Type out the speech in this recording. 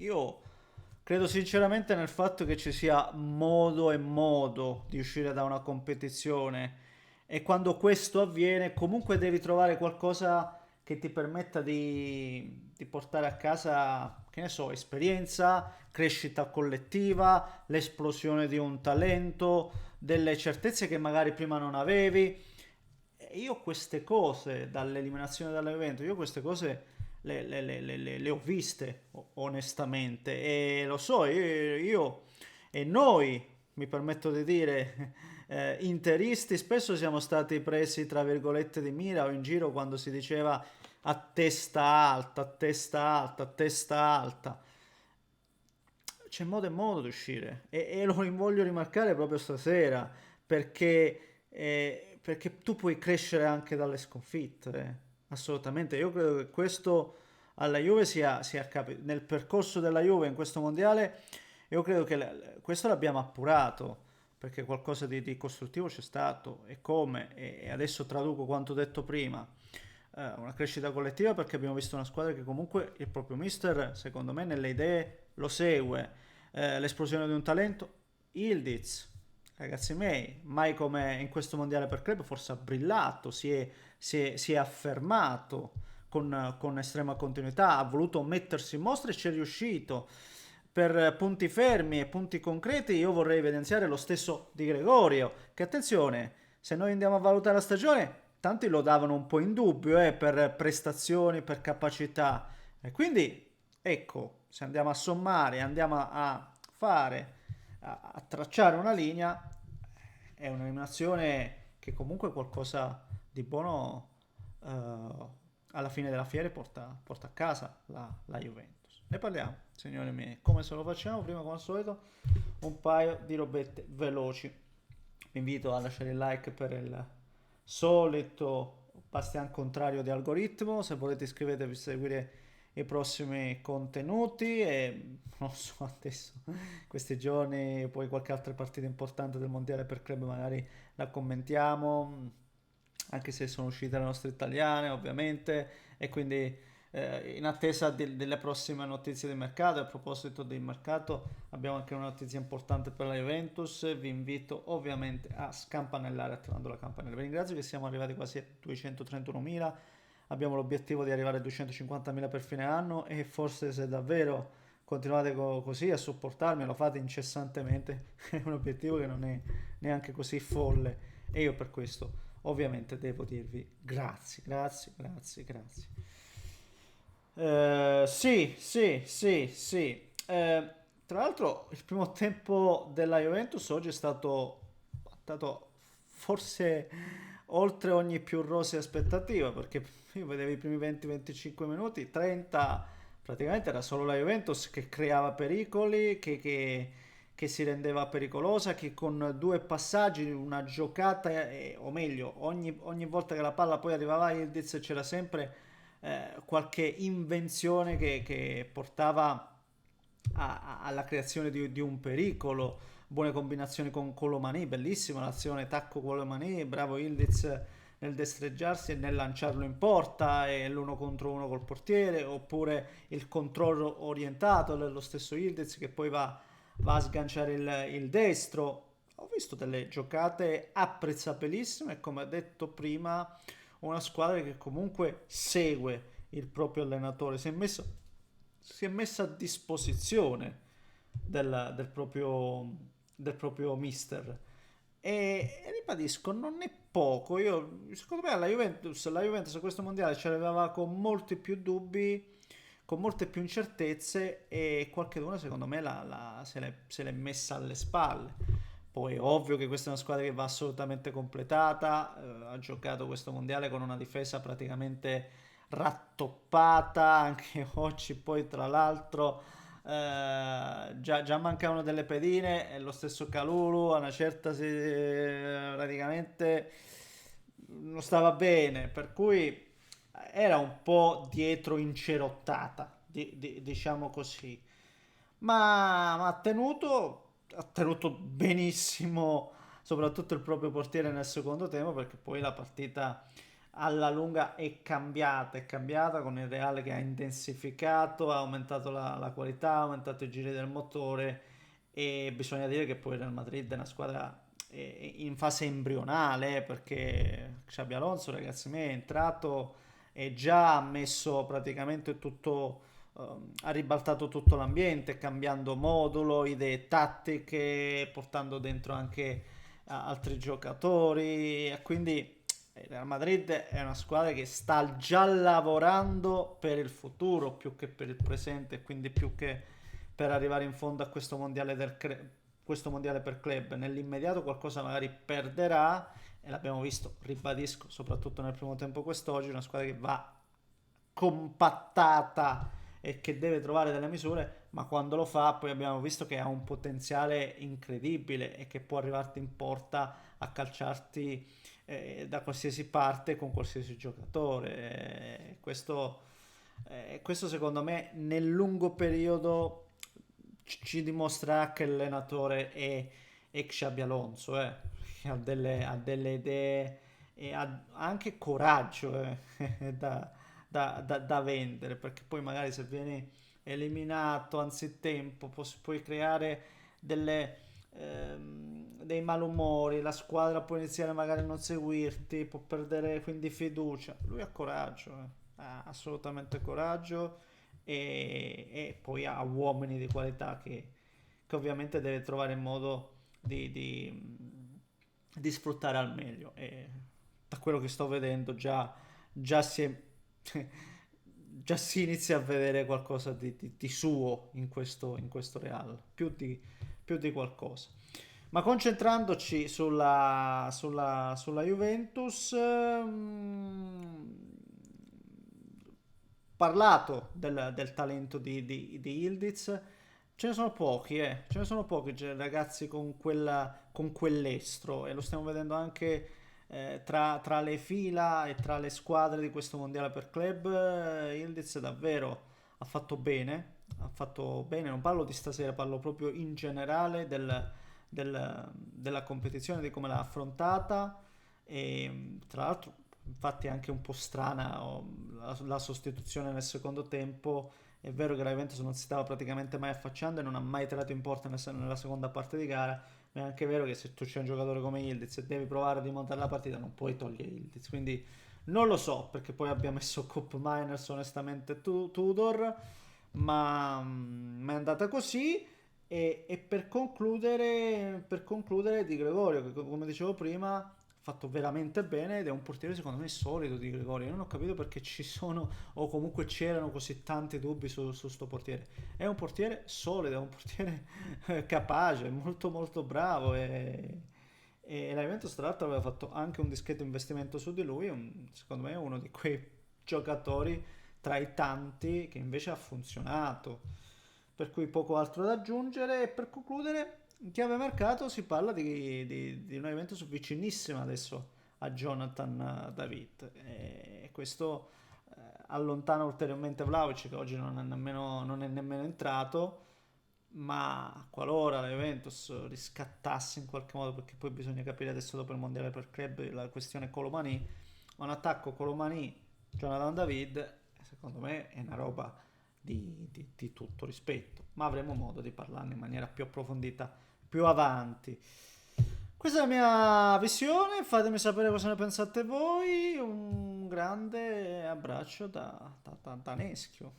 Io credo sinceramente nel fatto che ci sia modo e modo di uscire da una competizione e quando questo avviene comunque devi trovare qualcosa che ti permetta di portare a casa, che ne so, esperienza, crescita collettiva, l'esplosione di un talento, delle certezze che magari prima non avevi. E io queste cose, dall'eliminazione dall'evento, io queste cose le ho viste onestamente e lo so, io e noi, mi permetto di dire, interisti, spesso siamo stati presi tra virgolette di mira o in giro quando si diceva a testa alta, a testa alta, a testa alta. C'è modo e modo di uscire e lo voglio rimarcare proprio stasera perché tu puoi crescere anche dalle sconfitte, assolutamente. Io credo che questo alla Juve nel percorso della Juve in questo mondiale, io credo che questo l'abbiamo appurato perché qualcosa di costruttivo c'è stato e come, e adesso traduco quanto detto prima, una crescita collettiva perché abbiamo visto una squadra che comunque il proprio mister, secondo me, nelle idee lo segue. L'esplosione di un talento, Ildiz, ragazzi miei, mai come in questo mondiale per club, forse ha brillato, si è affermato con estrema continuità, ha voluto mettersi in mostra e ci è riuscito. Per punti fermi e punti concreti io vorrei evidenziare lo stesso di Gregorio, che attenzione, se noi andiamo a valutare la stagione, tanti lo davano un po' in dubbio per prestazioni, per capacità. E quindi, ecco, se andiamo a sommare, andiamo a fare, a tracciare una linea, è un'animazione che comunque qualcosa di buono alla fine della fiera porta a casa la Juventus. Ne parliamo, signori miei. Come se lo facciamo? Prima, come al solito, un paio di robette veloci. Vi invito a lasciare il like per il solito bastian contrario di algoritmo. Se volete iscrivetevi per seguire i prossimi contenuti e non so adesso questi giorni poi qualche altra partita importante del mondiale per club magari la commentiamo anche se sono uscite le nostre italiane ovviamente e quindi in attesa delle prossime notizie di mercato. A proposito del mercato, abbiamo anche una notizia importante per la Juventus. Vi invito ovviamente a scampanellare attivando la campanella. Vi ringrazio che siamo arrivati quasi a 231.000. Abbiamo l'obiettivo di arrivare a 250.000 per fine anno e forse se davvero continuate così a supportarmi, lo fate incessantemente, è un obiettivo che non è neanche così folle e io per questo ovviamente devo dirvi grazie, grazie, grazie, grazie. Sì, sì, sì, sì. Tra l'altro il primo tempo della Juventus oggi è stato forse oltre ogni più rosea aspettativa, perché io vedevo i primi 20-25 minuti, 30, praticamente era solo la Juventus che creava pericoli, che si rendeva pericolosa, che con due passaggi, una giocata, o meglio, ogni volta che la palla poi arrivava a Ildiz c'era sempre qualche invenzione che portava alla creazione di un pericolo, buone combinazioni con Colomani, bellissima l'azione tacco Colomani, bravo Ildiz nel destreggiarsi e nel lanciarlo in porta e l'uno contro uno col portiere, oppure il controllo orientato dello stesso Ildiz che poi va a sganciare il destro. Ho visto delle giocate apprezzabilissime e come ho detto prima una squadra che comunque segue il proprio allenatore, si è messa a disposizione del proprio mister. E ribadisco, non è poco. Secondo me la Juventus a questo mondiale ci arrivava con molti più dubbi, con molte più incertezze e qualcheduna secondo me se l'è messa alle spalle. Poi è ovvio che questa è una squadra che va assolutamente completata, ha giocato questo mondiale con una difesa praticamente rattoppata, anche oggi poi tra l'altro già mancavano delle pedine e lo stesso Calulu a una certa praticamente non stava bene, per cui era un po' dietro incerottata, diciamo così. Ma ha tenuto benissimo, soprattutto il proprio portiere nel secondo tempo, perché poi la partita alla lunga è cambiata con il Real che ha intensificato, ha aumentato la qualità, ha aumentato i giri del motore e bisogna dire che poi il Real Madrid è una squadra in fase embrionale perché Xabi Alonso, ragazzi, mi è entrato e già ha messo praticamente tutto, ha ribaltato tutto l'ambiente, cambiando modulo, idee tattiche, portando dentro anche altri giocatori e quindi il Real Madrid è una squadra che sta già lavorando per il futuro più che per il presente, quindi più che per arrivare in fondo a questo mondiale, questo mondiale per club. Nell'immediato qualcosa magari perderà e l'abbiamo visto, ribadisco, soprattutto nel primo tempo quest'oggi, una squadra che va compattata e che deve trovare delle misure, ma quando lo fa poi abbiamo visto che ha un potenziale incredibile e che può arrivarti in porta a calciarti da qualsiasi parte con qualsiasi giocatore. Questo secondo me nel lungo periodo ci dimostra che l'allenatore è Xabi Alonso, che ha delle idee e ha anche coraggio da vendere, perché poi magari se vieni eliminato anzitempo puoi creare dei malumori, la squadra può iniziare magari a non seguirti, può perdere quindi fiducia. Lui ha coraggio, ha assolutamente coraggio e poi ha uomini di qualità che ovviamente deve trovare il modo di sfruttare al meglio. E da quello che sto vedendo già si è, già si inizia a vedere qualcosa di suo in questo Real, più di qualcosa. Ma concentrandoci sulla Juventus, parlato del talento di Yildiz, ce ne sono pochi, ce ne sono pochi ragazzi con quell'estro e lo stiamo vedendo anche tra le fila e tra le squadre di questo mondiale per club. Yildiz davvero ha fatto bene, non parlo di stasera, parlo proprio in generale della competizione, di come l'ha affrontata e tra l'altro infatti è anche un po' strana la sostituzione nel secondo tempo. È vero che la Juventus non si stava praticamente mai affacciando e non ha mai tirato in porta nella seconda parte di gara, ma è anche vero che se tu c'è un giocatore come Ildiz e devi provare a rimontare la partita non puoi togliere Ildiz, quindi non lo so perché poi abbia messo Cup Miners onestamente Tudor, ma è andata così. E per concludere Di Gregorio, che come dicevo prima, ha fatto veramente bene ed è un portiere secondo me solido Di Gregorio. Io non ho capito perché ci sono o comunque c'erano così tanti dubbi su sto portiere. È un portiere solido, è un portiere capace, molto molto bravo e la Juventus tra l'altro aveva fatto anche un discreto investimento su di lui, secondo me è uno di quei giocatori tra i tanti che invece ha funzionato, per cui poco altro da aggiungere. E per concludere, in chiave mercato si parla di una Juventus vicinissima adesso a Jonathan David e questo allontana ulteriormente Vlahovic che oggi non è nemmeno entrato, ma qualora la Juventus riscattasse in qualche modo, perché poi bisogna capire adesso dopo il mondiale per club la questione Colomani, un attacco Colomani Jonathan David secondo me è una roba di tutto rispetto, ma avremo modo di parlarne in maniera più approfondita più avanti. Questa è la mia visione, fatemi sapere cosa ne pensate voi, un grande abbraccio da Neschio.